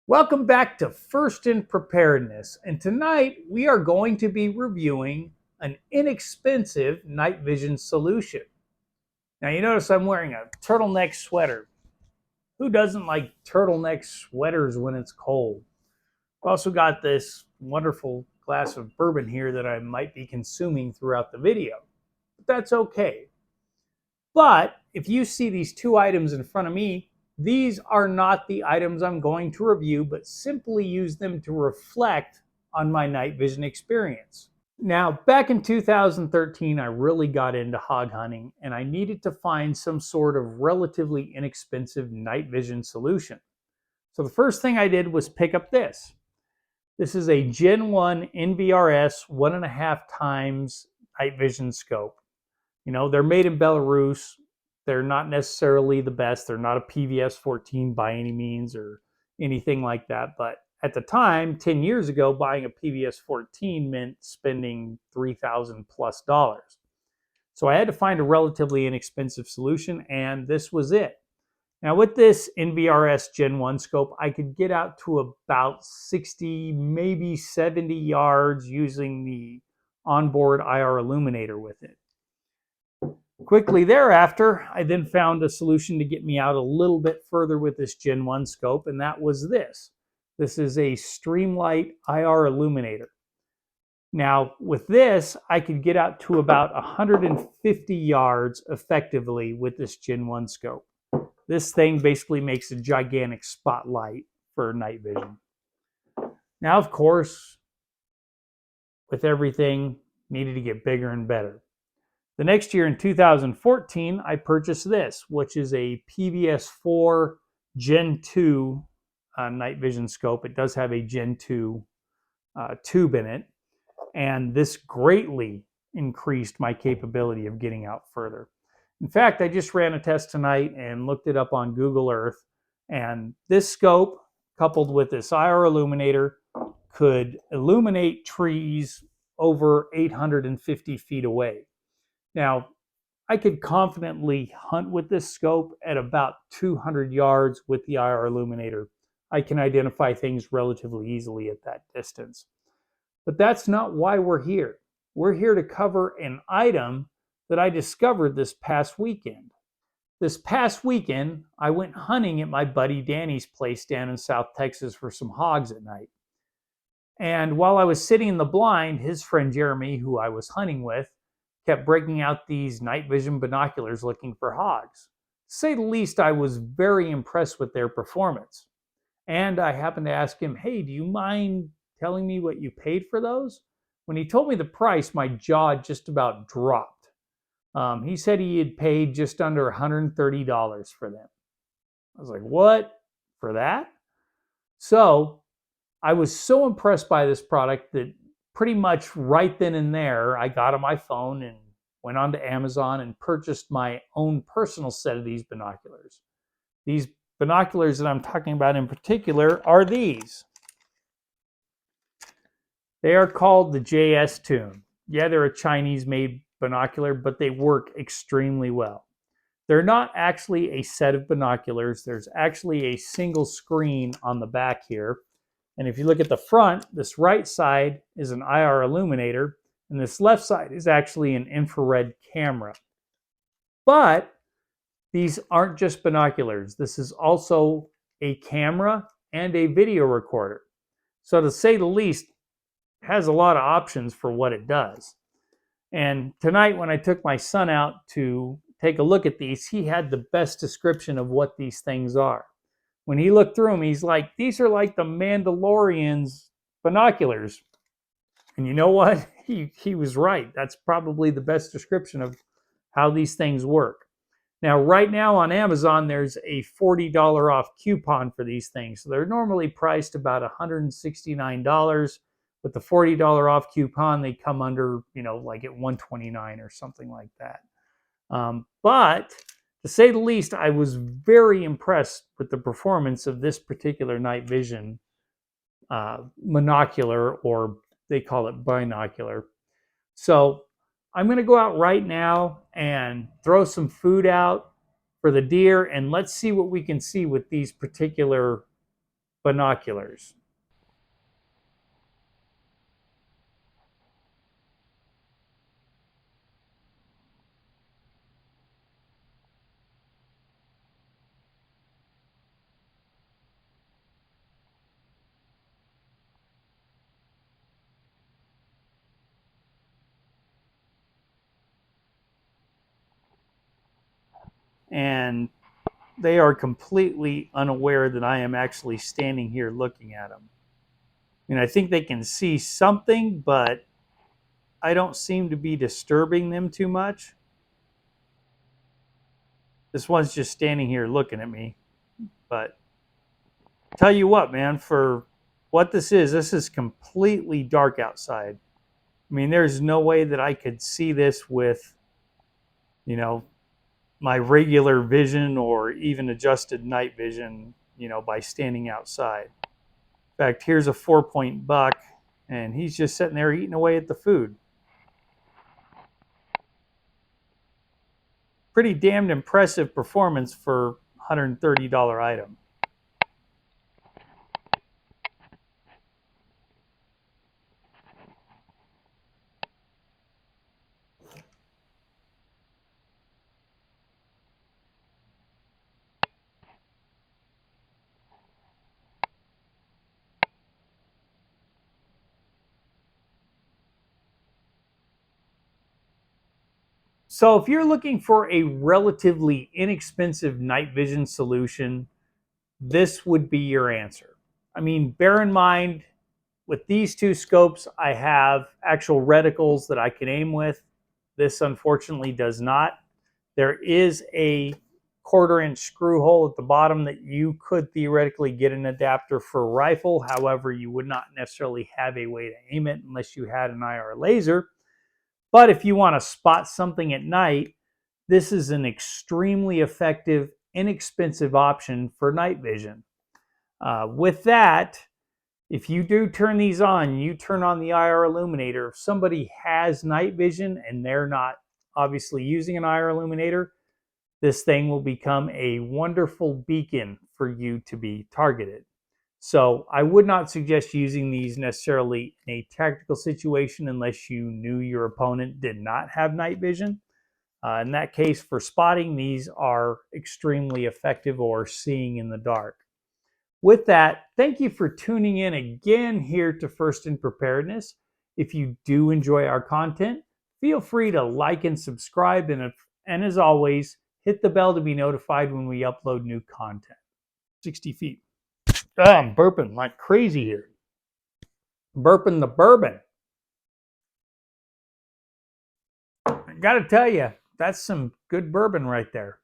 Welcome back to First in Preparedness, and tonight we are going to be reviewing an inexpensive night vision solution. Now you notice I'm wearing a turtleneck sweater. Who doesn't like turtleneck sweaters when it's cold? I've also got this wonderful glass of bourbon here that I might be consuming throughout the video, but that's okay. But if you see these two items in front of me, these are not the items I'm going to review, but simply use them to reflect on my night vision experience. Now, back in 2013, I really got into hog hunting and I needed to find some sort of relatively inexpensive night vision solution. So the first thing I did was pick up this. This is a Gen 1 NVRS 1.5 times night vision scope. You know, they're made in Belarus. They're not necessarily the best. They're not a PVS 14 by any means or anything like that. But at the time, 10 years ago, buying a PVS 14 meant spending $3,000 plus. So I had to find a relatively inexpensive solution, and this was it. Now with this NVRS Gen 1 scope, I could get out to about 60, maybe 70 yards using the onboard IR illuminator with it. Quickly thereafter, I then found a solution to get me out a little bit further with this Gen 1 scope, and that was this. This is a Streamlight IR illuminator. Now, with this, I could get out to about 150 yards effectively with this Gen 1 scope. This thing basically makes a gigantic spotlight for night vision. Now, of course, with everything, needed to get bigger and better. The next year in 2014, I purchased this, which is a PVS 4 Gen 2 night vision scope. It does have a Gen 2 tube in it, and this greatly increased my capability of getting out further. In fact, I just ran a test tonight and looked it up on Google Earth, and this scope, coupled with this IR illuminator, could illuminate trees over 850 feet away. Now, I could confidently hunt with this scope at about 200 yards with the IR illuminator. I can identify things relatively easily at that distance. But that's not why we're here. We're here to cover an item that I discovered this past weekend. This past weekend, I went hunting at my buddy Danny's place down in South Texas for some hogs at night. And while I was sitting in the blind, his friend Jeremy, who I was hunting with, kept breaking out these night vision binoculars looking for hogs. To say the least, I was very impressed with their performance. And I happened to ask him, hey, do you mind telling me what you paid for those? When he told me the price, my jaw just about dropped. He said he had paid just under $130 for them. I was like, what? For that? So I was so impressed by this product that pretty much right then and there, I got on my phone and went on to Amazon and purchased my own personal set of these binoculars. These binoculars that I'm talking about in particular are these. They are called the JStoon. Yeah, they're a Chinese-made binocular, but they work extremely well. They're not actually a set of binoculars. There's actually a single screen on the back here. And if you look at the front, this right side is an IR illuminator, and this left side is actually an infrared camera. But these aren't just binoculars. This is also a camera and a video recorder. So to say the least, it has a lot of options for what it does. And tonight when I took my son out to take a look at these, he had the best description of what these things are. When he looked through them, he's like, these are like the Mandalorian's binoculars. And you know what? He was right. That's probably the best description of how these things work. Now, right now on Amazon, there's a $40 off coupon for these things. So they're normally priced about $169. With the $40 off coupon, they come under, like at $129 or something like that. But to say the least, I was very impressed with the performance of this particular night vision monocular, or they call it binocular. So I'm going to go out right now and throw some food out for the deer, and let's see what we can see with these particular binoculars. And they are completely unaware that I am actually standing here looking at them. I think they can see something, but I don't seem to be disturbing them too much. This one's just standing here looking at me. But tell you what, man, for what this is completely dark outside. There's no way that I could see this with, you know, my regular vision or even adjusted night vision, by standing outside. In fact, here's a 4-point buck, and he's just sitting there eating away at the food. Pretty damned impressive performance for $130 item. So if you're looking for a relatively inexpensive night vision solution, this would be your answer. Bear in mind, with these two scopes, I have actual reticles that I can aim with. This unfortunately does not. There is a 1/4-inch screw hole at the bottom that you could theoretically get an adapter for a rifle. However, you would not necessarily have a way to aim it unless you had an IR laser. But if you want to spot something at night, this is an extremely effective, inexpensive option for night vision. With that, if you do turn these on, you turn on the IR illuminator. If somebody has night vision and they're not obviously using an IR illuminator, this thing will become a wonderful beacon for you to be targeted. So I would not suggest using these necessarily in a tactical situation unless you knew your opponent did not have night vision. In that case, for spotting, these are extremely effective, or seeing in the dark. With that, thank you for tuning in again here to First in Preparedness. If you do enjoy our content, feel free to like and subscribe, and as always, hit the bell to be notified when we upload new content. 60 feet. I'm burping like crazy here. Burping the bourbon. I gotta tell you, that's some good bourbon right there.